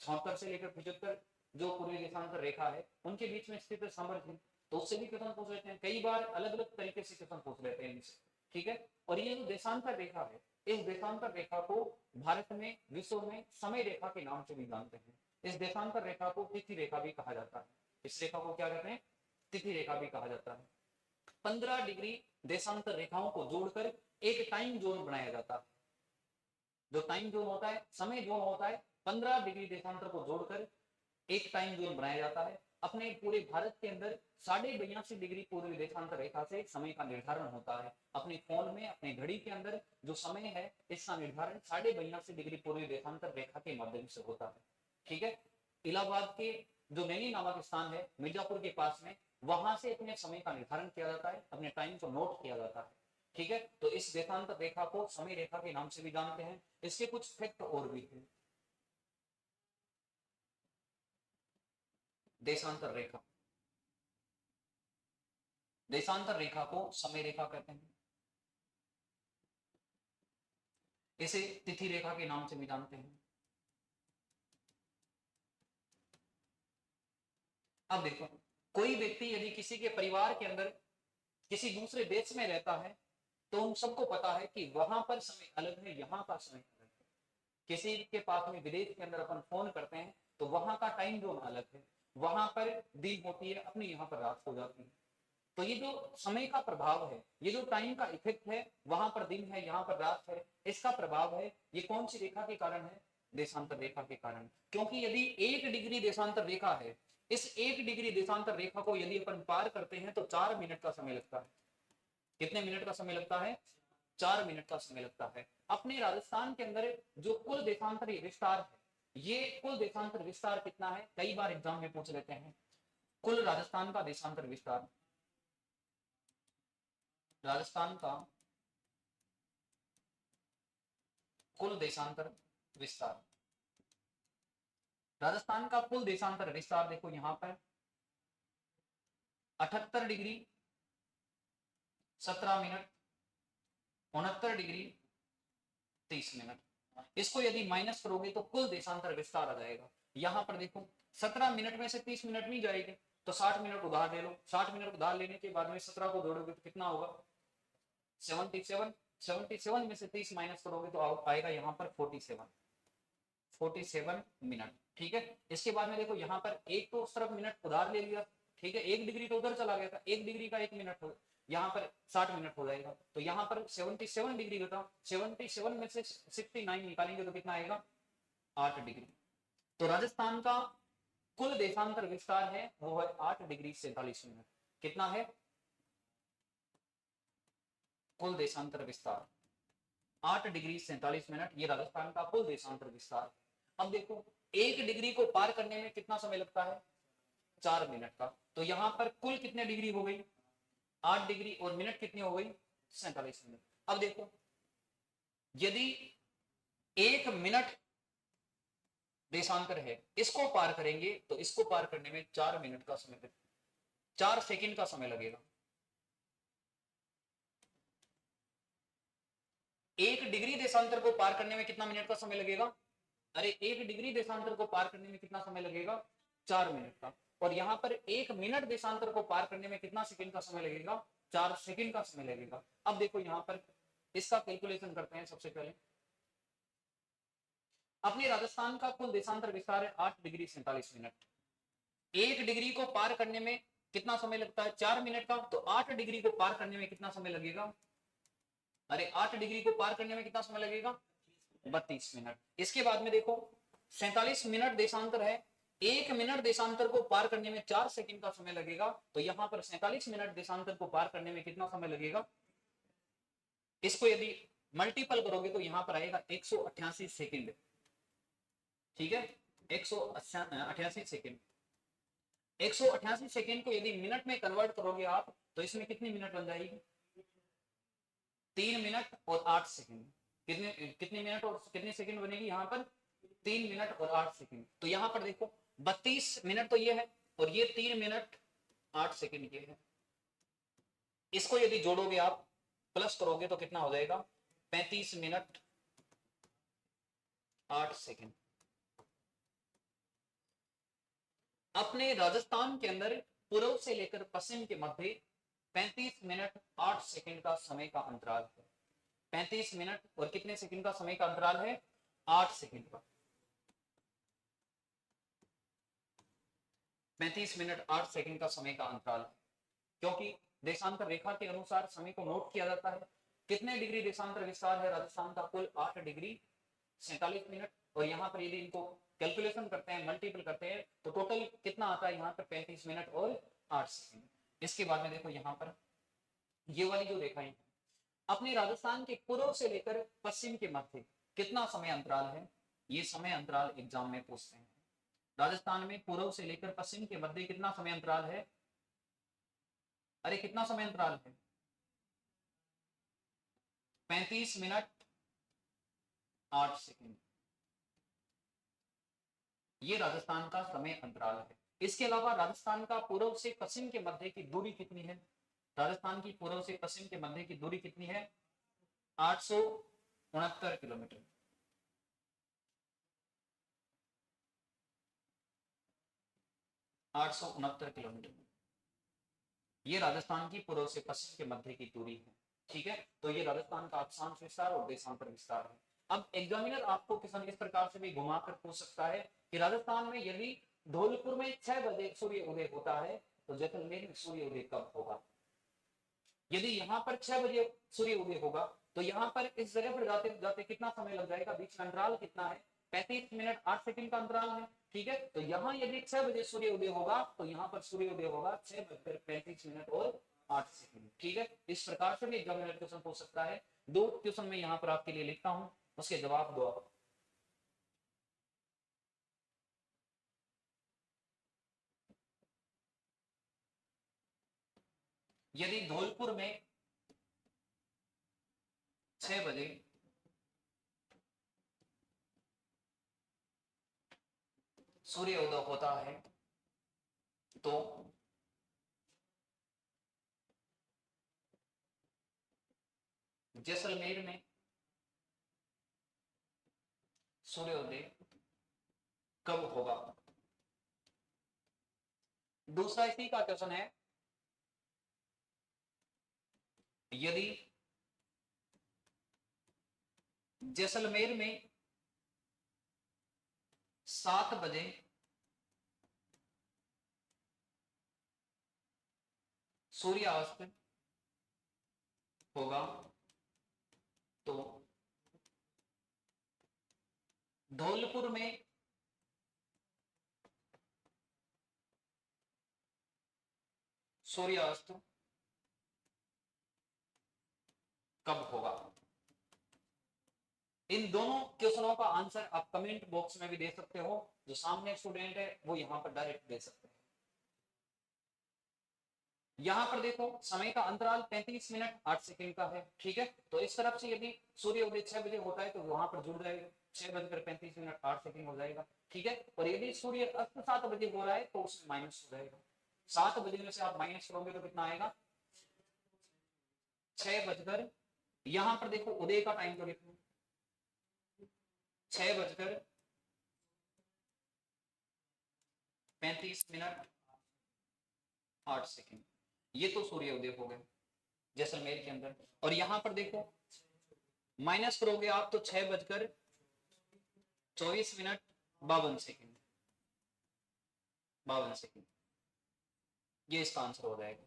A: 76 से लेकर 75 जो पूर्वी देशांतर रेखा है उनके बीच में स्थित है सांबर झील, तो उससे भी क्वेश्चन पूछ लेते हैं। कई बार अलग अलग तरीके से क्वेश्चन पूछ लेते हैं इनसे। ठीक है। और ये जो देशांतर रेखा है इस देशांतर रेखा को भारत में विश्व में समय रेखा के नाम से भी जानते हैं। इस देशांतर रेखा को तिथि रेखा भी कहा जाता है। इस रेखा को क्या कहते हैं? तिथि रेखा भी कहा जाता है। 15 डिग्री देशांतर रेखाओं को जोड़कर एक टाइम जोन बनाया जाता है। जो टाइम जोन होता है समय जोन होता है 15 डिग्री देशांतर को जोड़कर एक टाइम जोन बनाया जाता है। अपने पूरे भारत के अंदर 82.5 डिग्री पूर्वी देशांतर रेखा से समय का निर्धारण होता है। अपने फोन में अपने घड़ी के अंदर जो समय है इसका निर्धारण 82.5 डिग्री पूर्वी देशांतर रेखा के माध्यम से होता है। ठीक है। इलाहाबाद के जो नैनी नामक स्थान है मिर्जापुर के पास में वहां से अपने समय का निर्धारण किया जाता है, अपने टाइम को नोट किया जाता है। ठीक है। तो इस देशांतर रेखा को समय रेखा के नाम से भी जानते हैं। इसके कुछ फैक्ट और भी है। देशांतर रेखा, देशांतर रेखा को समय रेखा कहते हैं, इसे तिथि रेखा के नाम से भी जानते हैं। अब देखो कोई व्यक्ति यदि किसी के परिवार के अंदर किसी दूसरे देश में रहता है तो हम सबको पता है कि वहां पर समय अलग है, यहाँ का समय अलग है। किसी के पास में विदेश के अंदर अपन फोन करते हैं तो वहां का टाइम जोन अलग है, वहां पर दिन होती है अपनी यहाँ पर रात हो जाती है। तो ये जो समय का प्रभाव है, ये जो टाइम का इफेक्ट है, वहां पर दिन है यहाँ पर रात है, इसका प्रभाव है ये कौन सी रेखा के कारण है? देशांतर रेखा के कारण। क्योंकि यदि 1 डिग्री देशांतर रेखा है, इस 1 डिग्री देशांतर रेखा को यदि अपन पार करते हैं तो 4 मिनट का समय लगता है। कितने मिनट का समय लगता है? 4 मिनट का समय लगता है। अपने राजस्थान के अंदर जो कुल देशांतर विस्तार है, ये कुल देशांतर विस्तार कितना है कई बार एग्जाम में पूछ लेते हैं। कुल राजस्थान का देशांतर विस्तार, राजस्थान का कुल देशांतर विस्तार, राजस्थान का कुल देशांतर विस्तार देखो यहां पर 78 डिग्री 17 मिनट 69 डिग्री 30 मिनट। इसको यदि माइनस करोगे तो कुल देशांतर विस्तार आ जाएगा। यहाँ पर देखो 17 मिनट में से 30 मिनट नहीं जाएगी, तो 60 मिनट उधार ले लो। 60 मिनट उधार लेने के बाद में 17 को जोड़ोगे तो कितना होगा 77। 77 में से 30 माइनस करोगे तो आएगा यहाँ पर 47 मिनट। ठीक है, इसके बाद में देखो यहाँ पर एक तो उस तरफ मिनट उधार ले लिया, ठीक है, 1 डिग्री तो उधर चला गया था, 1 डिग्री का 1 मिनट हो, यहाँ पर 60 मिनट हो जाएगा। तो यहाँ पर 77 डिग्री का 77 में से 69 निकालेंगे तो कितना आएगा 8 डिग्री। तो राजस्थान का कुल देशांतर विस्तार है वो है 8 डिग्री 47 मिनट। कितना है कुल देशांतर विस्तार 8 डिग्री 47 मिनट, ये राजस्थान का कुल देशांतर विस्तार। अब देखो 1 डिग्री को पार करने में कितना समय लगता है 4 मिनट का। तो यहाँ पर कुल कितने डिग्री हो गई 8 डिग्री और मिनट कितनी हो गई 47 मिनट। अब देखो यदि 1 मिनट देशांतर है, इसको पार करेंगे तो इसको पार करने में 4 मिनट का समय 4 सेकंड का समय लगेगा। 1 डिग्री देशांतर को पार करने में कितना मिनट का समय लगेगा, अरे 1 डिग्री देशांतर को पार करने में कितना समय लगेगा 4 मिनट का। और यहाँ पर 1 मिनट देशांतर को पार करने में कितना सेकंड का समय लगेगा 4 सेकंड का समय लगेगा। अब देखो यहाँ पर इसका कैलकुलेशन करते हैं। सबसे पहले अपने राजस्थान का कुल देशांतर विस्तार है 8 डिग्री 47 मिनट। 1 डिग्री को पार करने में कितना समय लगता है 4 मिनट का, तो 8 डिग्री को पार करने में कितना समय लगेगा, अरे 8 डिग्री को पार करने में कितना समय लगेगा 32 मिनट। इसके बाद में देखो 47 मिनट देशांतर है, 1 मिनट देशांतर को पार करने में 4 सेकंड का समय लगेगा। तो यहाँ पर 47 मिनट देशांतर को पार करने में कितना समय लगेगा, इसको यदि मल्टीपल करोगे तो यहाँ पर आएगा 188 सेकंड। ठीक है, 188 सेकंड। 188 सेकंड को यदि मिनट में कन्वर्ट करोगे आप तो इसमें कितनी मिनट बन जाएगी 3 मिनट और 8 सेकंड। कितने कितने मिनट और कितने सेकंड बनेगी यहाँ पर 3 मिनट और 8 सेकंड। तो यहाँ पर देखो 32 मिनट तो ये है और ये 3 मिनट 8 सेकंड ये है। इसको यदि जोड़ोगे आप प्लस करोगे तो कितना हो जाएगा 35 मिनट 8 सेकंड। अपने राजस्थान के अंदर पूर्व से लेकर पश्चिम के मध्य 35 मिनट 8 सेकंड का समय का अंतराल है। 35 मिनट और कितने सेकंड का समय का अंतराल है 8 सेकंड का। 35 मिनट 8 सेकंड का समय का अंतराल है, क्योंकि देशांतर रेखा के अनुसार समय को नोट किया जाता है। कितने डिग्री देशांतर विस्तार है राजस्थान का कुल 8 डिग्री 47 मिनट। और यहाँ पर यदि इनको कैलकुलेशन करते हैं मल्टीपल करते हैं तो टोटल कितना आता है यहाँ पर 35 मिनट और 8 सेकंड। इसके बाद में देखो यहाँ पर ये वाली जो रेखाएं अपने राजस्थान के पूर्व से लेकर पश्चिम के मध्य कितना समय अंतराल है, ये समय अंतराल एग्जाम में पूछते हैं। राजस्थान में पूर्व से लेकर पश्चिम के मध्य कितना समय अंतराल है, अरे कितना समय अंतराल है 35 मिनट 8 सेकंड। ये राजस्थान का समय अंतराल है। इसके अलावा राजस्थान का पूर्व से पश्चिम के मध्य की दूरी कितनी है, राजस्थान की पूर्व से पश्चिम के मध्य की दूरी कितनी है 869 किलोमीटर। 869 किलोमीटर ये राजस्थान की पूर्व से पश्चिम के मध्य की दूरी है। ठीक है, तो ये राजस्थान का अक्षांश विस्तार और देशांतर विस्तार है। अब एग्जामिनर आपको किसान इस प्रकार से भी घुमाकर पूछ सकता है कि राजस्थान में यदि धौलपुर में 6 बजे सूर्य उदय होता है तो जैसलमेर में सूर्य उदय कब होगा। यदि यहाँ पर 6 बजे सूर्य उदय होगा तो यहाँ पर इस जगह पर जाते जाते कितना समय लग जाएगा, बीच में अंतराल कितना है 35 मिनट 8 सेकंड का अंतराल है। ठीक है, तो यहाँ यदि 6 बजे सूर्य उदय होगा तो यहाँ पर सूर्य उदय होगा 6 बजकर 35 मिनट और 8 सेकंड। ठीक है, इस प्रकार से भी एग्जामिनर क्वेश्चन पूछ सकता है। 2 क्वेश्चन में यहाँ पर आपके लिए लिखता हूं, उसके जवाब दो आप। यदि धौलपुर में 6 बजे सूर्य उदय होता है तो जैसलमेर में सूर्योदय कब होगा। दूसरा इसी का क्वेश्चन है, यदि जैसलमेर में 7 बजे सूर्यास्त होगा तो धौलपुर में सूर्यास्त कब होगा। इन दोनों क्वेश्चनों का आंसर आप कमेंट बॉक्स में भी दे सकते हो, जो सामने स्टूडेंट है वो यहां पर डायरेक्ट दे सकते हैं। यहां पर देखो समय का अंतराल 35 मिनट 8 सेकंड का है, ठीक है। तो इस तरफ से यदि सूर्योदय 6 बजे होता है तो वहां पर जुड़ जाएगा 6:35 8 सेकंड हो जाएगा, ठीक है। और यदि सूर्य अस्त 7 बजे हो रहा है तो उसमें माइनस हो जाएगा। 7 बजे में से आप माइनस करोगे तो कितना आएगा, 6 बजकर, यहां पर देखो उदय का टाइम तो लिखो 6:35 8 सेकंड, ये तो सूर्योदय हो गए जैसलमेर के अंदर। और यहां पर देखो माइनस करोगे आप तो 6:24 52 सेकंड, 52 सेकंड, ये इसका आंसर हो जाएगा,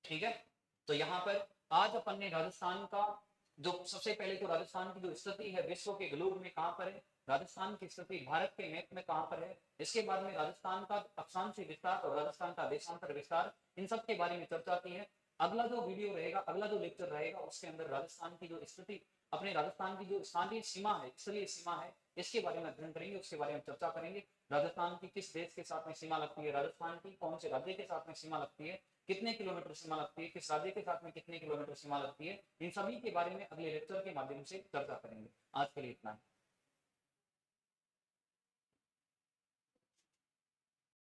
A: ठीक है। तो यहां पर आज अपन ने राजस्थान का जो सबसे पहले तो राजस्थान की जो स्थिति है विश्व के ग्लोब में कहां पर है, राजस्थान की स्थिति भारत के मैप में कहां पर है, इसके बाद में राजस्थान का अक्षांशीय विस्तार और राजस्थान का देशांतर विस्तार, इन सब के बारे में चर्चा की है। अगला जो वीडियो रहेगा, अगला जो लेक्चर रहेगा उसके अंदर राजस्थान की जो स्थिति, अपने राजस्थान की जो स्थानीय सीमा है, स्थलीय सीमा है, इसके बारे में अध्ययन करेंगे, उसके बारे में चर्चा करेंगे। राजस्थान की किस देश के साथ में सीमा लगती है, राजस्थान की कौन से राज्य के साथ में सीमा लगती है, कितने किलोमीटर सीमा लगती है, किस राज्य के साथ में कितने किलोमीटर सीमा लगती है, इन सभी के बारे में अगले लेक्चर के माध्यम से चर्चा करेंगे। आज के लिए इतना है।